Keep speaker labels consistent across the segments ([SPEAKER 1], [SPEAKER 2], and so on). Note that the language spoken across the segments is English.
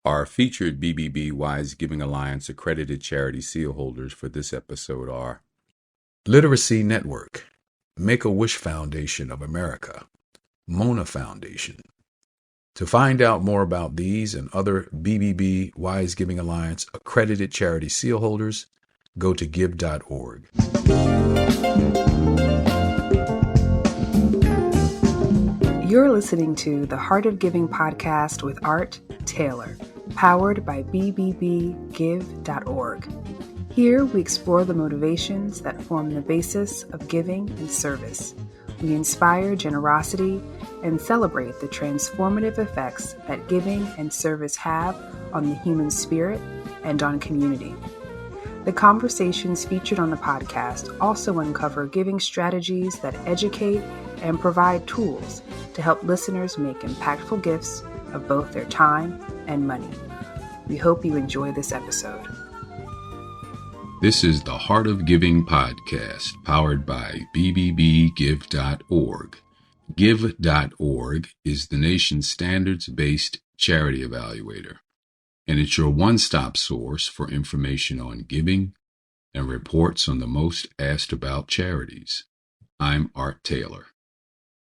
[SPEAKER 1] Our featured BBB Wise Giving Alliance accredited charity seal holders for this episode are Literacy Network, Make-A-Wish Foundation of America, Mona Foundation. To find out more about these and other BBB Wise Giving Alliance accredited charity seal holders, go to give.org.
[SPEAKER 2] You're listening to the Heart of Giving podcast with Art Taylor, powered by bbbgive.org. Here we explore the motivations that form the basis of giving and service. We inspire generosity and celebrate the transformative effects that giving and service have on the human spirit and on community. The conversations featured on the podcast also uncover giving strategies that educate and provide tools to help listeners make impactful gifts of both their time and money. We hope you enjoy this episode.
[SPEAKER 1] This is the Heart of Giving podcast, powered by bbbgive.org. Give.org is the nation's standards-based charity evaluator, and it's your one-stop source for information on giving and reports on the most asked about charities. I'm Art Taylor.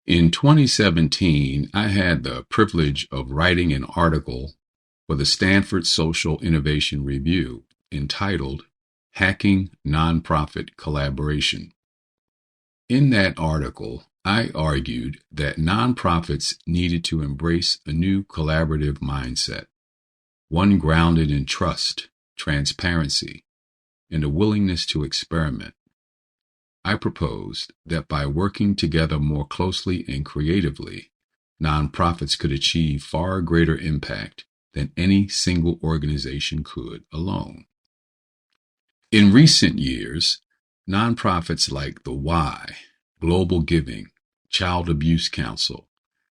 [SPEAKER 1] In 2017, I had the privilege of writing an article for the Stanford Social Innovation Review entitled Hacking Nonprofit Collaboration. In that article, I argued that nonprofits needed to embrace a new collaborative mindset, one grounded in trust, transparency, and a willingness to experiment. I proposed that by working together more closely and creatively, nonprofits could achieve far greater impact than any single organization could alone. In recent years, nonprofits like the Y, Global Giving, Child Abuse Council,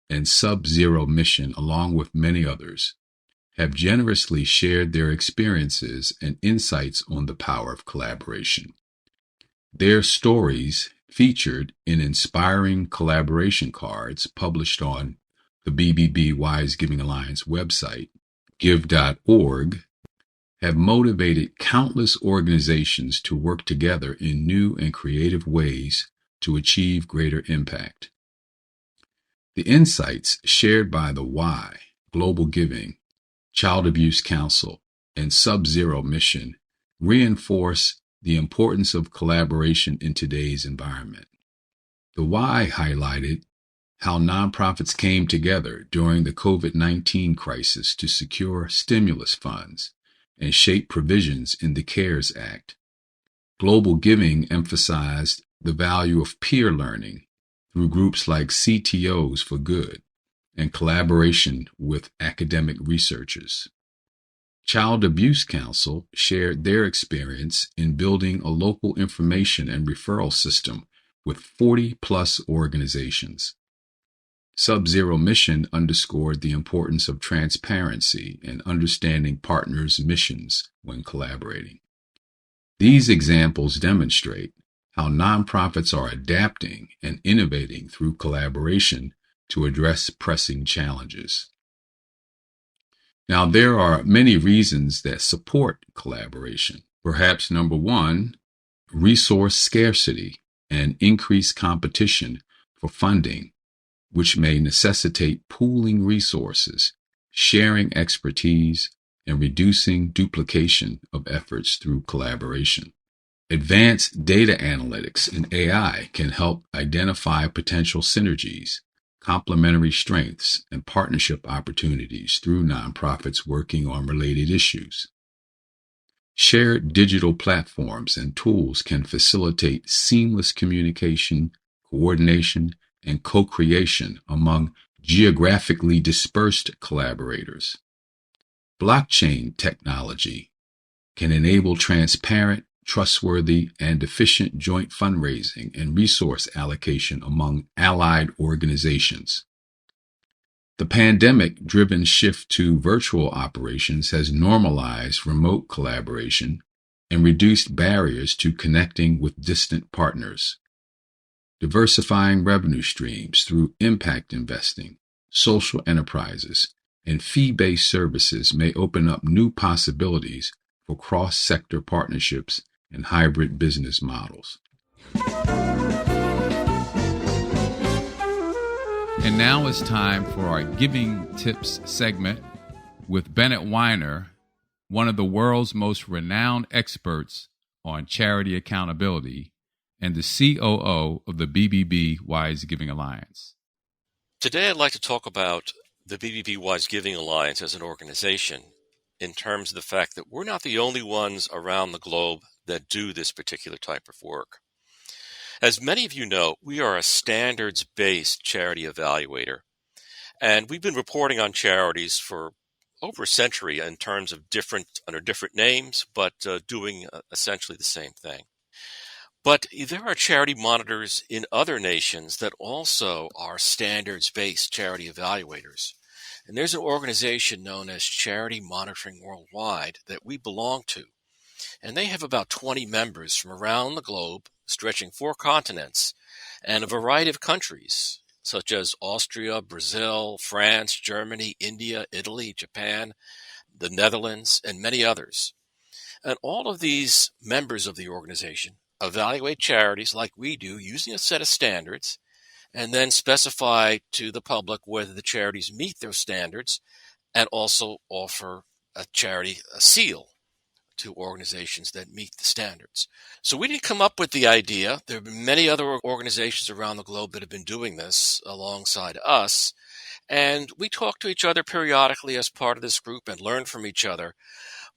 [SPEAKER 1] and Sub-Zero Mission, along with many others, have generously shared their experiences and insights on the power of collaboration. Their stories, featured in inspiring collaboration cards published on the BBB Wise Giving Alliance website, give.org, have motivated countless organizations to work together in new and creative ways to achieve greater impact. The insights shared by the Y, Global Giving, Child Abuse Council, and Sub-Zero Mission reinforce the importance of collaboration in today's environment. The Y highlighted how nonprofits came together during the COVID-19 crisis to secure stimulus funds and shape provisions in the CARES Act. Global Giving emphasized the value of peer learning through groups like CTOs for Good and collaboration with academic researchers. Child Abuse Council shared their experience in building a local information and referral system with 40-plus organizations. Sub-Zero Mission underscored the importance of transparency and understanding partners' missions when collaborating. These examples demonstrate how nonprofits are adapting and innovating through collaboration to address pressing challenges. Now, there are many reasons that support collaboration. Perhaps number one, resource scarcity and increased competition for funding, which may necessitate pooling resources, sharing expertise, and reducing duplication of efforts through collaboration. Advanced data analytics and AI can help identify potential synergies, complementary strengths, and partnership opportunities through nonprofits working on related issues. Shared digital platforms and tools can facilitate seamless communication, coordination, and co-creation among geographically dispersed collaborators. Blockchain technology can enable transparent, trustworthy, and efficient joint fundraising and resource allocation among allied organizations. The pandemic-driven shift to virtual operations has normalized remote collaboration and reduced barriers to connecting with distant partners. Diversifying revenue streams through impact investing, social enterprises, and fee-based services may open up new possibilities for cross-sector partnerships and hybrid business models. And now it's time for our Giving Tips segment with Bennett Weiner, one of the world's most renowned experts on charity accountability and the COO of the BBB Wise Giving Alliance.
[SPEAKER 3] Today I'd like to talk about the BBB Wise Giving Alliance as an organization in terms of the fact that we're not the only ones around the globe that do this particular type of work. As many of you know, we are a standards-based charity evaluator, and we've been reporting on charities for over a century in terms of under different names, but doing essentially the same thing. But there are charity monitors in other nations that also are standards-based charity evaluators. And there's an organization known as Charity Monitoring Worldwide that we belong to. And they have about 20 members from around the globe, stretching 4 continents, and a variety of countries, such as Austria, Brazil, France, Germany, India, Italy, Japan, the Netherlands, and many others. And all of these members of the organization evaluate charities like we do using a set of standards and then specify to the public whether the charities meet those standards and also offer a seal to organizations that meet the standards. So we didn't come up with the idea. There have been many other organizations around the globe that have been doing this alongside us. And we talk to each other periodically as part of this group and learn from each other.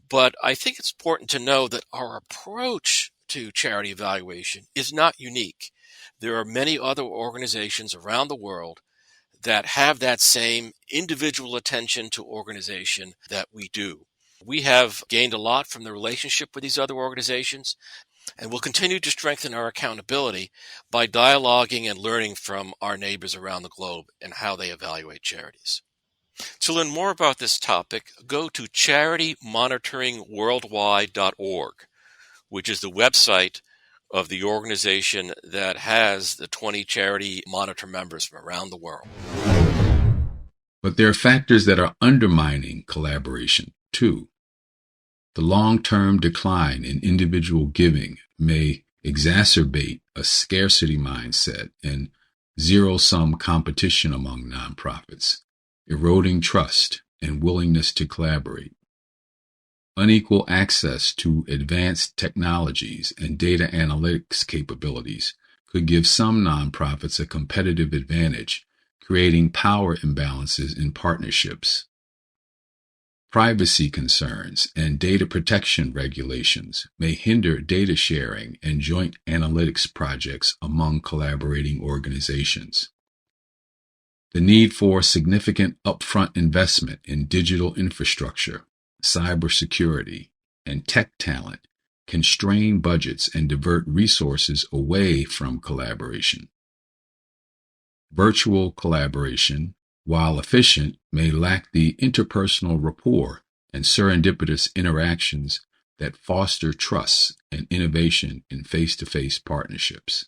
[SPEAKER 3] But I think it's important to know that our approach to charity evaluation is not unique. There are many other organizations around the world that have that same individual attention to organization that we do. We have gained a lot from the relationship with these other organizations, and we'll continue to strengthen our accountability by dialoguing and learning from our neighbors around the globe and how they evaluate charities. To learn more about this topic, go to charitymonitoringworldwide.org, which is the website of the organization that has the 20 charity monitor members from around the world.
[SPEAKER 1] But there are factors that are undermining collaboration, too. The long-term decline in individual giving may exacerbate a scarcity mindset and zero-sum competition among nonprofits, eroding trust and willingness to collaborate. Unequal access to advanced technologies and data analytics capabilities could give some nonprofits a competitive advantage, creating power imbalances in partnerships. Privacy concerns and data protection regulations may hinder data sharing and joint analytics projects among collaborating organizations. The need for significant upfront investment in digital infrastructure, cybersecurity, and tech talent can strain budgets and divert resources away from collaboration. Virtual collaboration, while efficient, may lack the interpersonal rapport and serendipitous interactions that foster trust and innovation in face-to-face partnerships.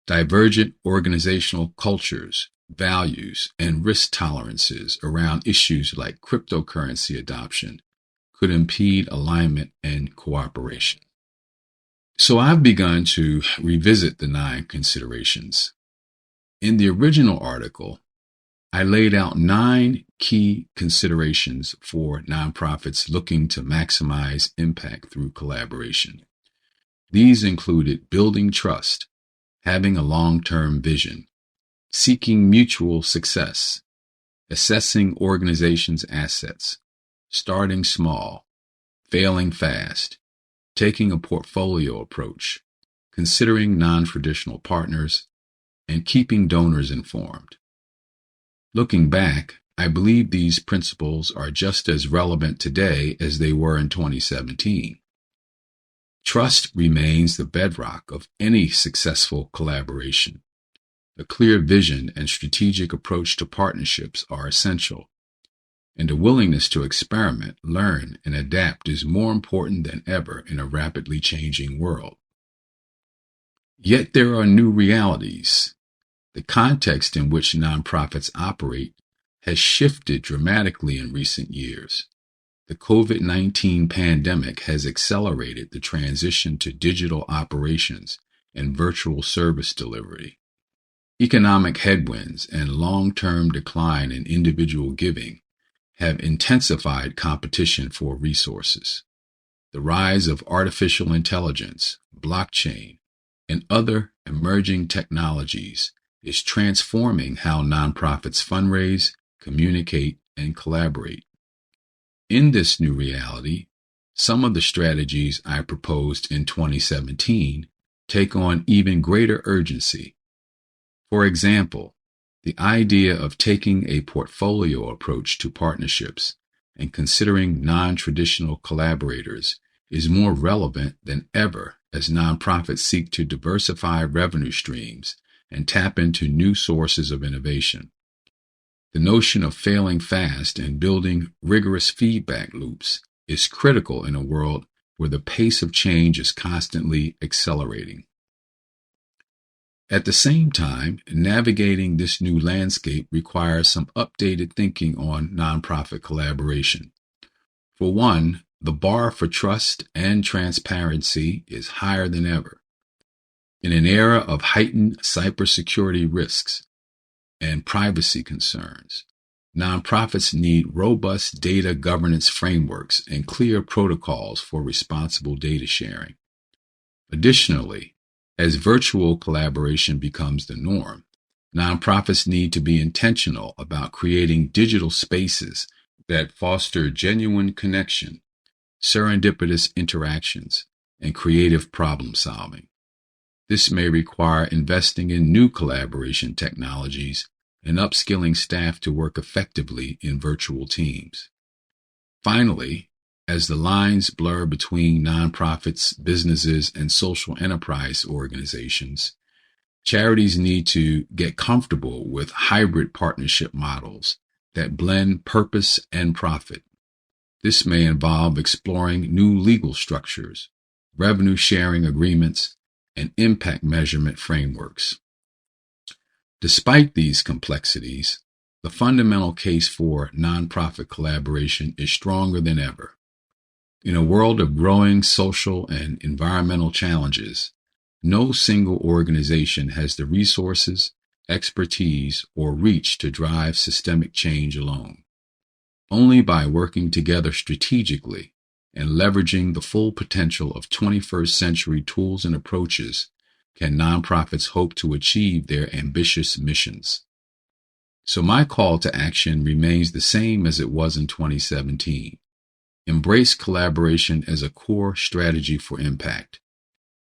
[SPEAKER 1] Divergent organizational cultures, values, and risk tolerances around issues like cryptocurrency adoption could impede alignment and cooperation. So I've begun to revisit the 9 considerations. In the original article, I laid out 9 key considerations for nonprofits looking to maximize impact through collaboration. These included building trust, having a long-term vision, seeking mutual success, assessing organizations' assets, starting small, failing fast, taking a portfolio approach, considering non-traditional partners, and keeping donors informed. Looking back, I believe these principles are just as relevant today as they were in 2017. Trust remains the bedrock of any successful collaboration. A clear vision and strategic approach to partnerships are essential, and a willingness to experiment, learn, and adapt is more important than ever in a rapidly changing world. Yet there are new realities. The context in which nonprofits operate has shifted dramatically in recent years. The COVID-19 pandemic has accelerated the transition to digital operations and virtual service delivery. Economic headwinds and long-term decline in individual giving have intensified competition for resources. The rise of artificial intelligence, blockchain, and other emerging technologies is transforming how nonprofits fundraise, communicate, and collaborate. In this new reality, some of the strategies I proposed in 2017 take on even greater urgency. For example, the idea of taking a portfolio approach to partnerships and considering non-traditional collaborators is more relevant than ever as nonprofits seek to diversify revenue streams and tap into new sources of innovation. The notion of failing fast and building rigorous feedback loops is critical in a world where the pace of change is constantly accelerating. At the same time, navigating this new landscape requires some updated thinking on nonprofit collaboration. For one, the bar for trust and transparency is higher than ever. In an era of heightened cybersecurity risks and privacy concerns, nonprofits need robust data governance frameworks and clear protocols for responsible data sharing. Additionally, as virtual collaboration becomes the norm, nonprofits need to be intentional about creating digital spaces that foster genuine connection, serendipitous interactions, and creative problem solving. This may require investing in new collaboration technologies and upskilling staff to work effectively in virtual teams. Finally, as the lines blur between nonprofits, businesses, and social enterprise organizations, charities need to get comfortable with hybrid partnership models that blend purpose and profit. This may involve exploring new legal structures, revenue sharing agreements, and impact measurement frameworks. Despite these complexities, the fundamental case for nonprofit collaboration is stronger than ever. In a world of growing social and environmental challenges, no single organization has the resources, expertise, or reach to drive systemic change alone. Only by working together strategically and leveraging the full potential of 21st century tools and approaches can nonprofits hope to achieve their ambitious missions. So my call to action remains the same as it was in 2017. Embrace collaboration as a core strategy for impact.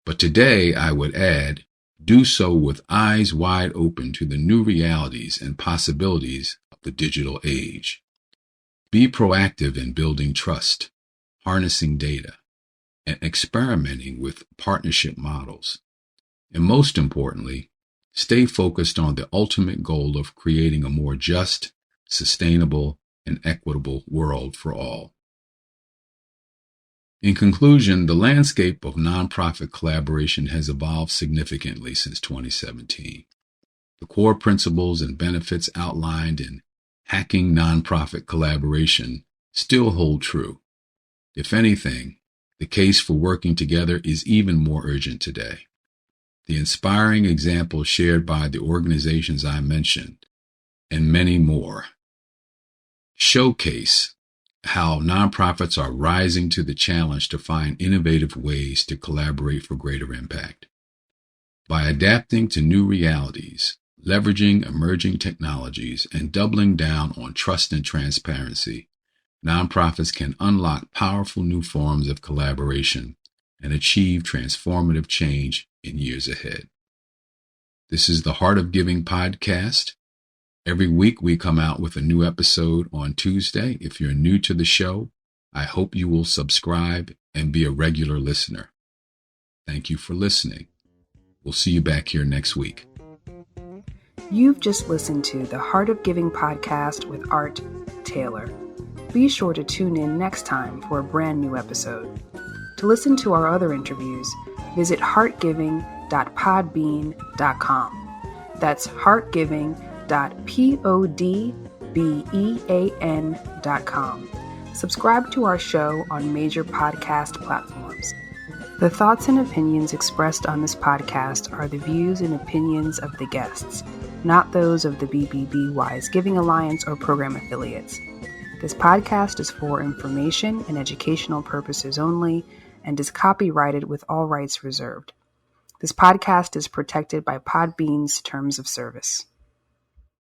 [SPEAKER 1] But today, I would add, do so with eyes wide open to the new realities and possibilities of the digital age. Be proactive in building trust, harnessing data, and experimenting with partnership models. And most importantly, stay focused on the ultimate goal of creating a more just, sustainable, and equitable world for all. In conclusion, the landscape of nonprofit collaboration has evolved significantly since 2017. The core principles and benefits outlined in Hacking Nonprofit Collaboration still hold true. If anything, the case for working together is even more urgent today. The inspiring examples shared by the organizations I mentioned, and many more, showcase how nonprofits are rising to the challenge to find innovative ways to collaborate for greater impact. By adapting to new realities, leveraging emerging technologies, and doubling down on trust and transparency, nonprofits can unlock powerful new forms of collaboration and achieve transformative change in years ahead. This is the Heart of Giving podcast. Every week we come out with a new episode on Tuesday. If you're new to the show, I hope you will subscribe and be a regular listener. Thank you for listening. We'll see you back here next week.
[SPEAKER 2] You've just listened to the Heart of Giving podcast with Art Taylor. Be sure to tune in next time for a brand new episode. To listen to our other interviews, visit heartgiving.podbean.com. That's heartgiving.podbean.com. BEAN.com. Subscribe to our show on major podcast platforms. The thoughts and opinions expressed on this podcast are the views and opinions of the guests, not those of the BBB Wise Giving Alliance or program affiliates. This podcast is for information and educational purposes only and is copyrighted with all rights reserved. This podcast is protected by Podbean's terms of service.